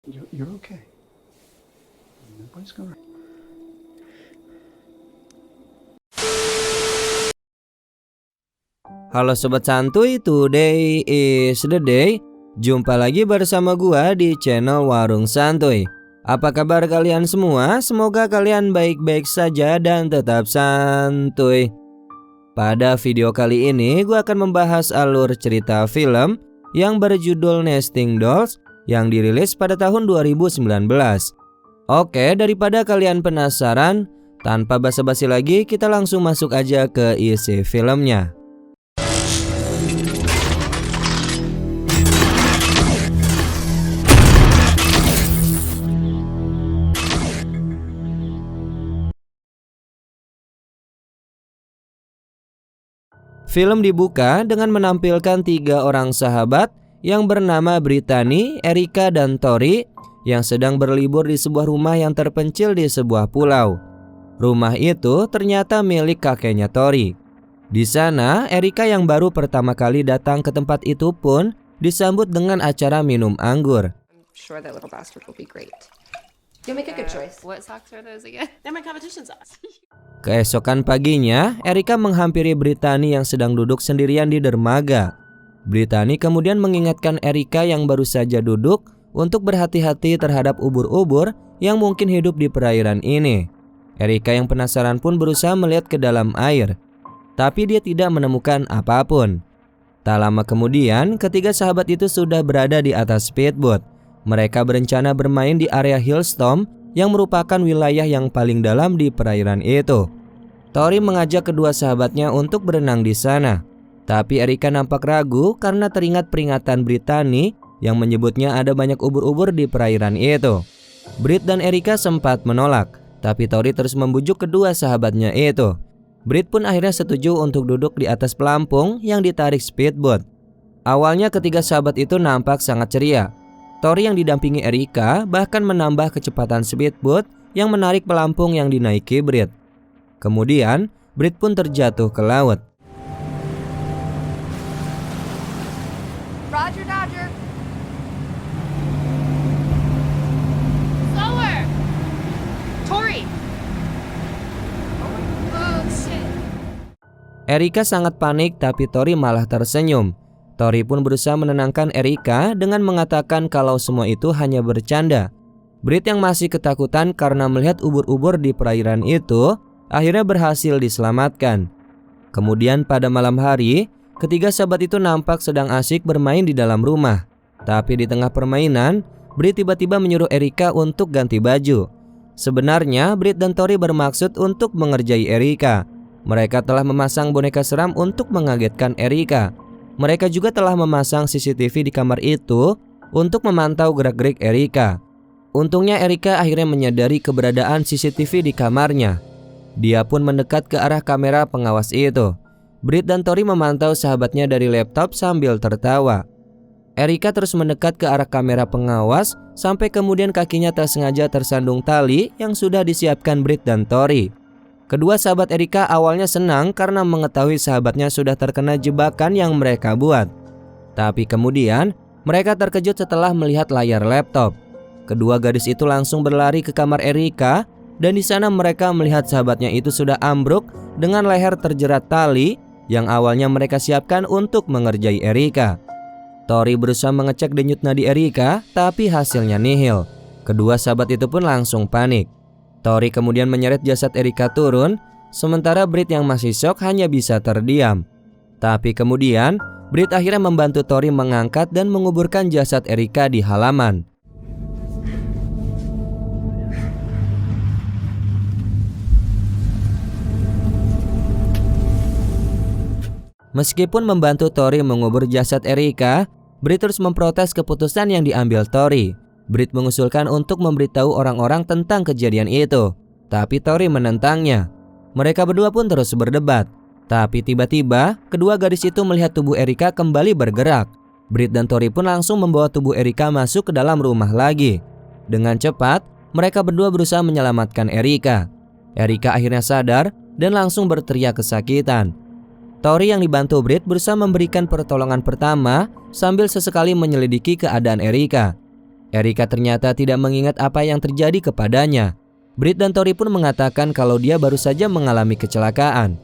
You're okay. Nobody's gonna. Halo Sobat Santuy, today is the day. Jumpa lagi bersama gua di channel Warung Santuy. Apa kabar kalian semua? Semoga kalian baik-baik saja dan tetap santuy. Pada video kali ini gua akan membahas alur cerita film yang berjudul Nesting Dolls yang dirilis pada tahun 2019. Oke, daripada kalian penasaran, tanpa basa-basi lagi kita langsung masuk aja ke isi filmnya. Film dibuka dengan menampilkan 3 orang sahabat yang bernama Brittany, Erika, dan Tori yang sedang berlibur di sebuah rumah yang terpencil di sebuah pulau. Rumah itu ternyata milik kakeknya Tori. Di sana, Erika yang baru pertama kali datang ke tempat itu pun disambut dengan acara minum anggur. I'm sure that little bastard will be great. You'll make a good choice. What socks are those again? They're my competition socks. Keesokan paginya, Erika menghampiri Brittany yang sedang duduk sendirian di dermaga. Brittany kemudian mengingatkan Erika yang baru saja duduk untuk berhati-hati terhadap ubur-ubur yang mungkin hidup di perairan ini. Erika yang penasaran pun berusaha melihat ke dalam air, tapi dia tidak menemukan apapun. Tak lama kemudian, ketiga sahabat itu sudah berada di atas speedboat. Mereka berencana bermain di area Hillstorm yang merupakan wilayah yang paling dalam di perairan itu. Tori mengajak kedua sahabatnya untuk berenang di sana. Tapi Erika nampak ragu karena teringat peringatan Brittany yang menyebutnya ada banyak ubur-ubur di perairan itu. Brit dan Erika sempat menolak, tapi Tori terus membujuk kedua sahabatnya itu. Brit pun akhirnya setuju untuk duduk di atas pelampung yang ditarik speedboat. Awalnya ketiga sahabat itu nampak sangat ceria. Tori yang didampingi Erika bahkan menambah kecepatan speedboat yang menarik pelampung yang dinaiki Brit. Kemudian, Brit pun terjatuh ke laut. Roger, Dodger. Slower! Tori. Oh shit. Erika sangat panik tapi Tori malah tersenyum. Tori pun berusaha menenangkan Erika dengan mengatakan kalau semua itu hanya bercanda. Brit yang masih ketakutan karena melihat ubur-ubur di perairan itu akhirnya berhasil diselamatkan. Kemudian pada malam hari, ketiga sahabat itu nampak sedang asik bermain di dalam rumah. Tapi di tengah permainan, Brit tiba-tiba menyuruh Erika untuk ganti baju. Sebenarnya Brit dan Tori bermaksud untuk mengerjai Erika. Mereka telah memasang boneka seram untuk mengagetkan Erika. Mereka juga telah memasang CCTV di kamar itu untuk memantau gerak-gerik Erika. Untungnya Erika akhirnya menyadari keberadaan CCTV di kamarnya. Dia pun mendekat ke arah kamera pengawas itu. Brit dan Tori memantau sahabatnya dari laptop sambil tertawa. Erika terus mendekat ke arah kamera pengawas sampai kemudian kakinya tak sengaja tersandung tali yang sudah disiapkan Brit dan Tori. Kedua sahabat Erika awalnya senang karena mengetahui sahabatnya sudah terkena jebakan yang mereka buat. Tapi kemudian mereka terkejut setelah melihat layar laptop. Kedua gadis itu langsung berlari ke kamar Erika dan di sana mereka melihat sahabatnya itu sudah ambruk dengan leher terjerat tali yang awalnya mereka siapkan untuk mengerjai Erika. Tori berusaha mengecek denyut nadi Erika tapi hasilnya nihil. Kedua sahabat itu pun langsung panik. Tori kemudian menyeret jasad Erika turun, sementara Brit yang masih syok hanya bisa terdiam. Tapi kemudian, Brit akhirnya membantu Tori mengangkat dan menguburkan jasad Erika di halaman. Meskipun membantu Tori mengubur jasad Erika, Brit terus memprotes keputusan yang diambil Tori. Brit mengusulkan untuk memberitahu orang-orang tentang kejadian itu, tapi Tori menentangnya. Mereka berdua pun terus berdebat. Tapi tiba-tiba, kedua gadis itu melihat tubuh Erika kembali bergerak. Brit dan Tori pun langsung membawa tubuh Erika masuk ke dalam rumah lagi. Dengan cepat, mereka berdua berusaha menyelamatkan Erika. Erika akhirnya sadar dan langsung berteriak kesakitan. Tori yang dibantu Brit berusaha memberikan pertolongan pertama sambil sesekali menyelidiki keadaan Erika. Erika ternyata tidak mengingat apa yang terjadi kepadanya. Britt dan Tori pun mengatakan kalau dia baru saja mengalami kecelakaan.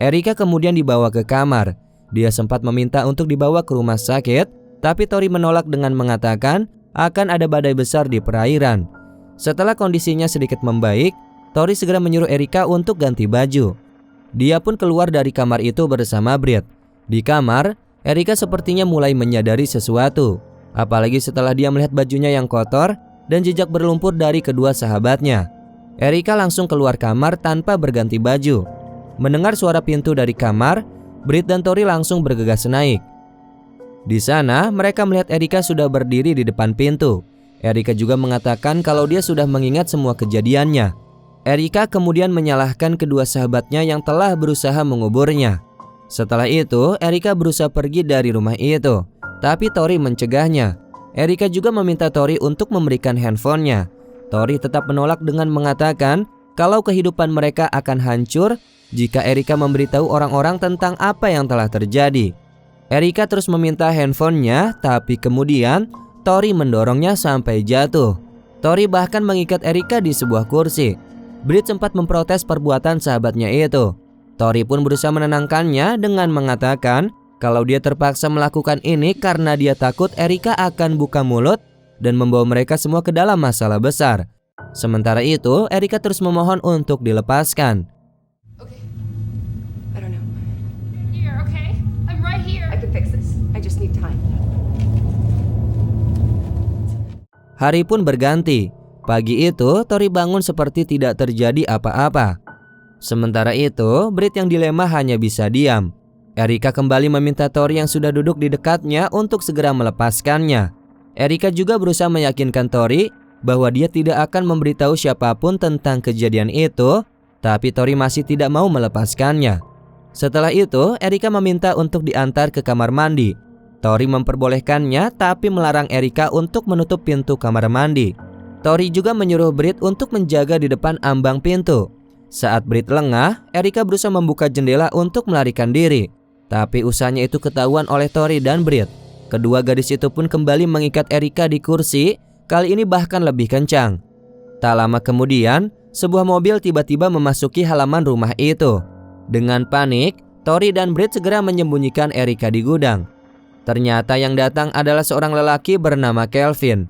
Erika kemudian dibawa ke kamar. Dia sempat meminta untuk dibawa ke rumah sakit, tapi Tori menolak dengan mengatakan akan ada badai besar di perairan. Setelah kondisinya sedikit membaik, Tori segera menyuruh Erika untuk ganti baju. Dia pun keluar dari kamar itu bersama Britt. Di kamar, Erika sepertinya mulai menyadari sesuatu. Apalagi setelah dia melihat bajunya yang kotor dan jejak berlumpur dari kedua sahabatnya. Erika langsung keluar kamar tanpa berganti baju. Mendengar suara pintu dari kamar, Britt dan Tori langsung bergegas naik. Di sana, mereka melihat Erika sudah berdiri di depan pintu. Erika juga mengatakan kalau dia sudah mengingat semua kejadiannya. Erika kemudian menyalahkan kedua sahabatnya yang telah berusaha menguburnya. Setelah itu, Erika berusaha pergi dari rumah itu. Tapi Tori mencegahnya. Erika juga meminta Tori untuk memberikan handphonenya. Tori tetap menolak dengan mengatakan kalau kehidupan mereka akan hancur jika Erika memberitahu orang-orang tentang apa yang telah terjadi. Erika terus meminta handphonenya, tapi kemudian Tori mendorongnya sampai jatuh. Tori bahkan mengikat Erika di sebuah kursi. Britt sempat memprotes perbuatan sahabatnya itu. Tori pun berusaha menenangkannya dengan mengatakan kalau dia terpaksa melakukan ini karena dia takut Erika akan buka mulut dan membawa mereka semua ke dalam masalah besar. Sementara itu, Erika terus memohon untuk dilepaskan. Okay. I don't know. You're okay? I'm right here. I can fix this. I just need time. Hari pun berganti. Pagi itu, Tori bangun seperti tidak terjadi apa-apa. Sementara itu, Britt yang dilema hanya bisa diam. Erika kembali meminta Tori yang sudah duduk di dekatnya untuk segera melepaskannya. Erika juga berusaha meyakinkan Tori bahwa dia tidak akan memberitahu siapapun tentang kejadian itu, tapi Tori masih tidak mau melepaskannya. Setelah itu, Erika meminta untuk diantar ke kamar mandi. Tori memperbolehkannya tapi melarang Erika untuk menutup pintu kamar mandi. Tori juga menyuruh Britt untuk menjaga di depan ambang pintu. Saat Britt lengah, Erika berusaha membuka jendela untuk melarikan diri. Tapi usahanya itu ketahuan oleh Tori dan Britt. Kedua gadis itu pun kembali mengikat Erika di kursi, kali ini bahkan lebih kencang. Tak lama kemudian, sebuah mobil tiba-tiba memasuki halaman rumah itu. Dengan panik, Tori dan Britt segera menyembunyikan Erika di gudang. Ternyata yang datang adalah seorang lelaki bernama Kelvin.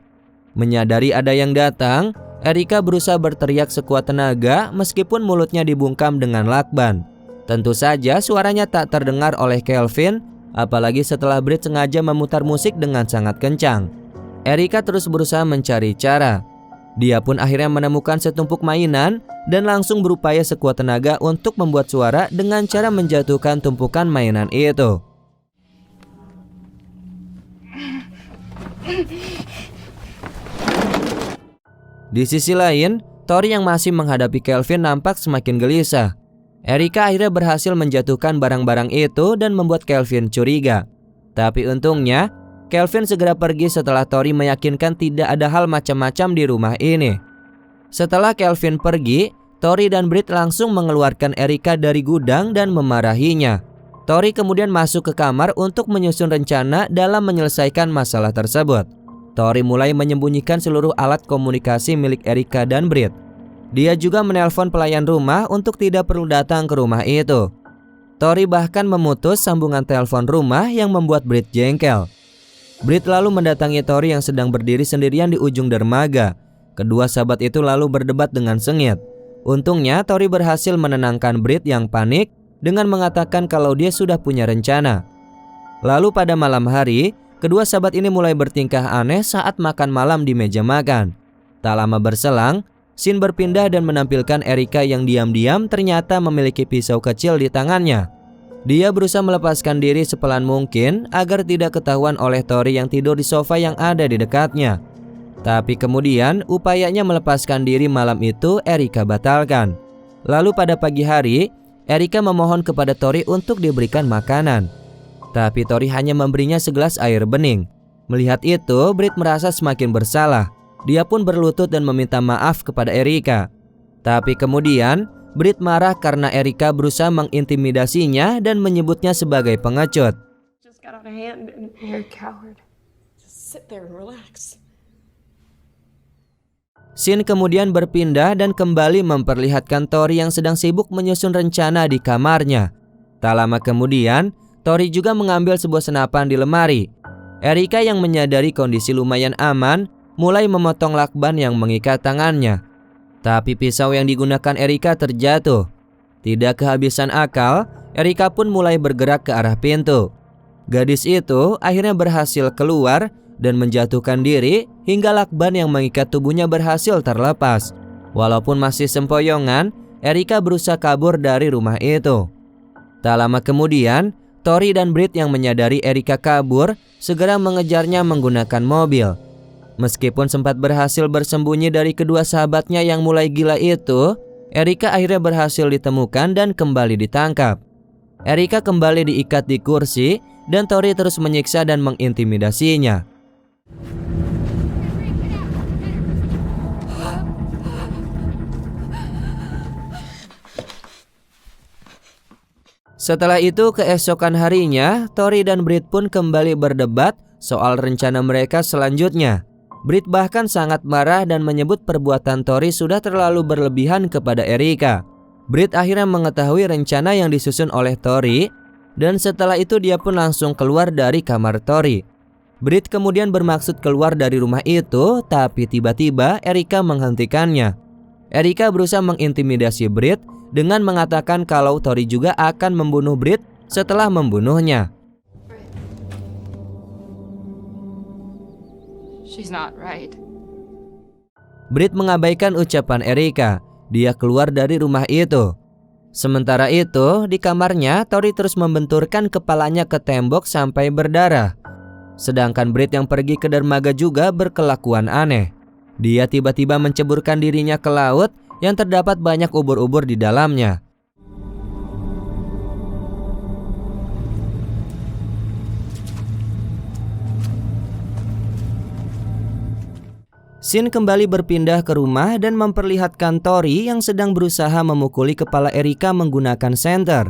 Menyadari ada yang datang, Erika berusaha berteriak sekuat tenaga meskipun mulutnya dibungkam dengan lakban. Tentu saja suaranya tak terdengar oleh Kelvin, apalagi setelah Britt sengaja memutar musik dengan sangat kencang. Erika terus berusaha mencari cara. Dia pun akhirnya menemukan setumpuk mainan dan langsung berupaya sekuat tenaga untuk membuat suara dengan cara menjatuhkan tumpukan mainan itu. Di sisi lain, Tori yang masih menghadapi Kelvin nampak semakin gelisah. Erika akhirnya berhasil menjatuhkan barang-barang itu dan membuat Kelvin curiga. Tapi untungnya, Kelvin segera pergi setelah Tori meyakinkan tidak ada hal macam-macam di rumah ini. Setelah Kelvin pergi, Tori dan Britt langsung mengeluarkan Erika dari gudang dan memarahinya. Tori kemudian masuk ke kamar untuk menyusun rencana dalam menyelesaikan masalah tersebut. Tori mulai menyembunyikan seluruh alat komunikasi milik Erika dan Britt. Dia juga menelpon pelayan rumah untuk tidak perlu datang ke rumah itu. Tori bahkan memutus sambungan telepon rumah yang membuat Britt jengkel. Britt lalu mendatangi Tori yang sedang berdiri sendirian di ujung dermaga. Kedua sahabat itu lalu berdebat dengan sengit. Untungnya Tori berhasil menenangkan Britt yang panik dengan mengatakan kalau dia sudah punya rencana. Lalu pada malam hari, kedua sahabat ini mulai bertingkah aneh saat makan malam di meja makan. Tak lama berselang, scene berpindah dan menampilkan Erika yang diam-diam ternyata memiliki pisau kecil di tangannya. Dia berusaha melepaskan diri sepelan mungkin agar tidak ketahuan oleh Tori yang tidur di sofa yang ada di dekatnya. Tapi kemudian upayanya melepaskan diri malam itu Erika batalkan. Lalu pada pagi hari, Erika memohon kepada Tori untuk diberikan makanan. Tapi Tori hanya memberinya segelas air bening. Melihat itu, Britt merasa semakin bersalah. Dia pun berlutut dan meminta maaf kepada Erika. Tapi kemudian, Britt marah karena Erika berusaha mengintimidasinya dan menyebutnya sebagai pengecut. Just got out of hand and you're a coward. Just sit there and relax. Scene kemudian berpindah dan kembali memperlihatkan Tori yang sedang sibuk menyusun rencana di kamarnya. Tak lama kemudian, Tori juga mengambil sebuah senapan di lemari. Erika yang menyadari kondisi lumayan aman, mulai memotong lakban yang mengikat tangannya. Tapi pisau yang digunakan Erika terjatuh. Tidak kehabisan akal, Erika pun mulai bergerak ke arah pintu. Gadis itu akhirnya berhasil keluar dan menjatuhkan diri hingga lakban yang mengikat tubuhnya berhasil terlepas. Walaupun masih sempoyongan, Erika berusaha kabur dari rumah itu. Tak lama kemudian, Tori dan Britt yang menyadari Erika kabur segera mengejarnya menggunakan mobil. Meskipun sempat berhasil bersembunyi dari kedua sahabatnya yang mulai gila itu, Erika akhirnya berhasil ditemukan dan kembali ditangkap. Erika kembali diikat di kursi dan Tori terus menyiksa dan mengintimidasinya. Setelah itu, keesokan harinya, Tori dan Britt pun kembali berdebat soal rencana mereka selanjutnya. Britt bahkan sangat marah dan menyebut perbuatan Tori sudah terlalu berlebihan kepada Erika. Britt akhirnya mengetahui rencana yang disusun oleh Tori, dan setelah itu dia pun langsung keluar dari kamar Tori. Britt kemudian bermaksud keluar dari rumah itu, tapi tiba-tiba Erika menghentikannya. Erika berusaha mengintimidasi Britt dengan mengatakan kalau Tori juga akan membunuh Britt setelah membunuhnya. She's not right. Britt mengabaikan ucapan Erika. Dia keluar dari rumah itu. Sementara itu, di kamarnya, Tori terus membenturkan kepalanya ke tembok sampai berdarah. Sedangkan Britt yang pergi ke dermaga juga berkelakuan aneh. Dia tiba-tiba menceburkan dirinya ke laut yang terdapat banyak ubur-ubur di dalamnya. Scene kembali berpindah ke rumah dan memperlihatkan Tori yang sedang berusaha memukuli kepala Erika menggunakan senter.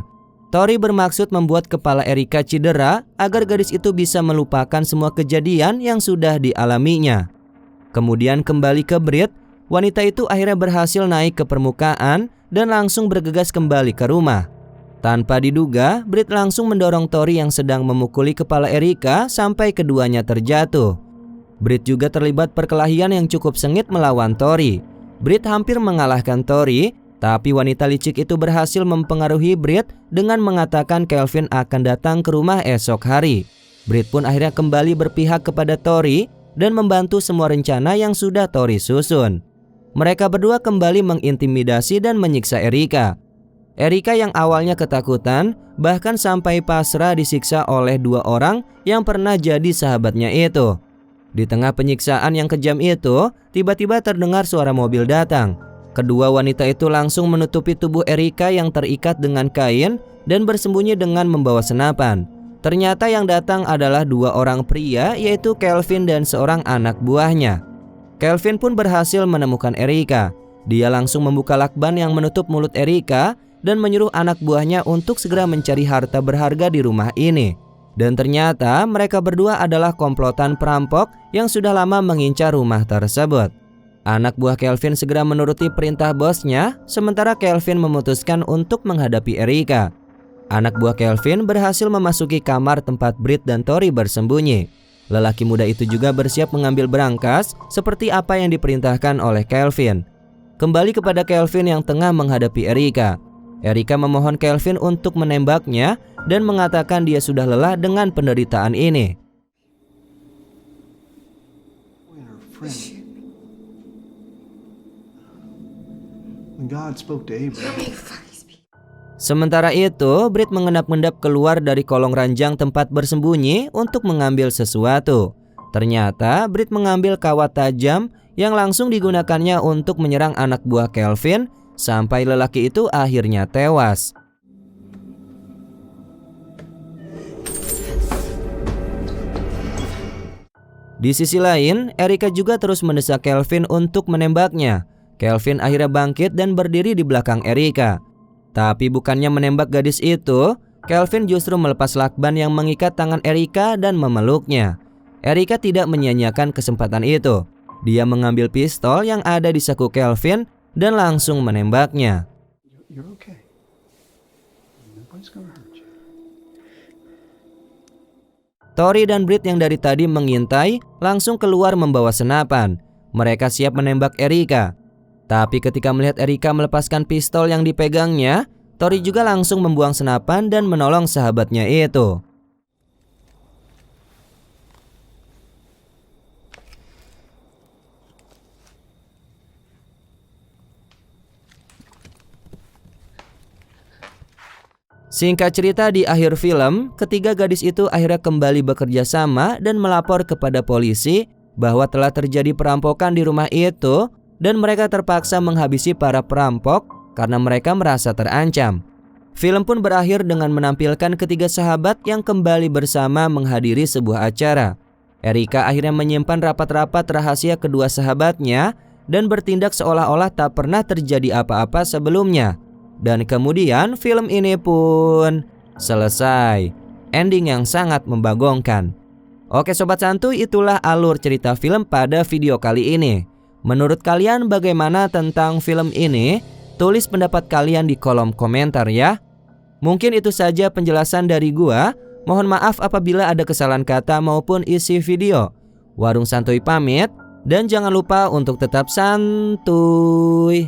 Tori bermaksud membuat kepala Erika cedera agar gadis itu bisa melupakan semua kejadian yang sudah dialaminya. Kemudian kembali ke Britt, wanita itu akhirnya berhasil naik ke permukaan dan langsung bergegas kembali ke rumah. Tanpa diduga, Britt langsung mendorong Tori yang sedang memukuli kepala Erika sampai keduanya terjatuh. Britt juga terlibat perkelahian yang cukup sengit melawan Tori. Britt hampir mengalahkan Tori, tapi wanita licik itu berhasil mempengaruhi Britt dengan mengatakan Kelvin akan datang ke rumah esok hari. Britt pun akhirnya kembali berpihak kepada Tori dan membantu semua rencana yang sudah Tori susun. Mereka berdua kembali mengintimidasi dan menyiksa Erika. Erika yang awalnya ketakutan bahkan sampai pasrah disiksa oleh dua orang yang pernah jadi sahabatnya itu. Di tengah penyiksaan yang kejam itu, tiba-tiba terdengar suara mobil datang. Kedua wanita itu langsung menutupi tubuh Erika yang terikat dengan kain dan bersembunyi dengan membawa senapan. Ternyata yang datang adalah dua orang pria, yaitu Kelvin dan seorang anak buahnya. Kelvin pun berhasil menemukan Erika. Dia langsung membuka lakban yang menutup mulut Erika dan menyuruh anak buahnya untuk segera mencari harta berharga di rumah ini. Dan ternyata mereka berdua adalah komplotan perampok yang sudah lama mengincar rumah tersebut. Anak buah Kelvin segera menuruti perintah bosnya, sementara Kelvin memutuskan untuk menghadapi Erika. Anak buah Kelvin berhasil memasuki kamar tempat Britt dan Tori bersembunyi. Lelaki muda itu juga bersiap mengambil berangkas seperti apa yang diperintahkan oleh Kelvin. Kembali kepada Kelvin yang tengah menghadapi Erika. Erika memohon Kelvin untuk menembaknya dan mengatakan dia sudah lelah dengan penderitaan ini. Sementara itu, Britt mengendap-endap keluar dari kolong ranjang tempat bersembunyi untuk mengambil sesuatu. Ternyata Britt mengambil kawat tajam yang langsung digunakannya untuk menyerang anak buah Kelvin sampai lelaki itu akhirnya tewas. Di sisi lain, Erika juga terus mendesak Kelvin untuk menembaknya. Kelvin akhirnya bangkit dan berdiri di belakang Erika. Tapi bukannya menembak gadis itu, Kelvin justru melepas lakban yang mengikat tangan Erika dan memeluknya. Erika tidak menyia-nyiakan kesempatan itu. Dia mengambil pistol yang ada di saku Kelvin dan langsung menembaknya. You're okay. Nobody's gonna hurt you. Tori dan Britt yang dari tadi mengintai langsung keluar membawa senapan. Mereka siap menembak Erica. Tapi ketika melihat Erica melepaskan pistol yang dipegangnya, Tori juga langsung membuang senapan dan menolong sahabatnya itu. Singkat cerita, di akhir film, ketiga gadis itu akhirnya kembali bekerja sama dan melapor kepada polisi bahwa telah terjadi perampokan di rumah itu dan mereka terpaksa menghabisi para perampok karena mereka merasa terancam. Film pun berakhir dengan menampilkan ketiga sahabat yang kembali bersama menghadiri sebuah acara. Erica akhirnya menyimpan rapat-rapat rahasia kedua sahabatnya dan bertindak seolah-olah tak pernah terjadi apa-apa sebelumnya. Dan kemudian film ini pun selesai. Ending yang sangat membagongkan. Oke Sobat Santuy, itulah alur cerita film pada video kali ini. Menurut kalian bagaimana tentang film ini? Tulis pendapat kalian di kolom komentar ya. Mungkin itu saja penjelasan dari gua. Mohon maaf apabila ada kesalahan kata maupun isi video. Warung Santuy pamit. Dan jangan lupa untuk tetap santuy.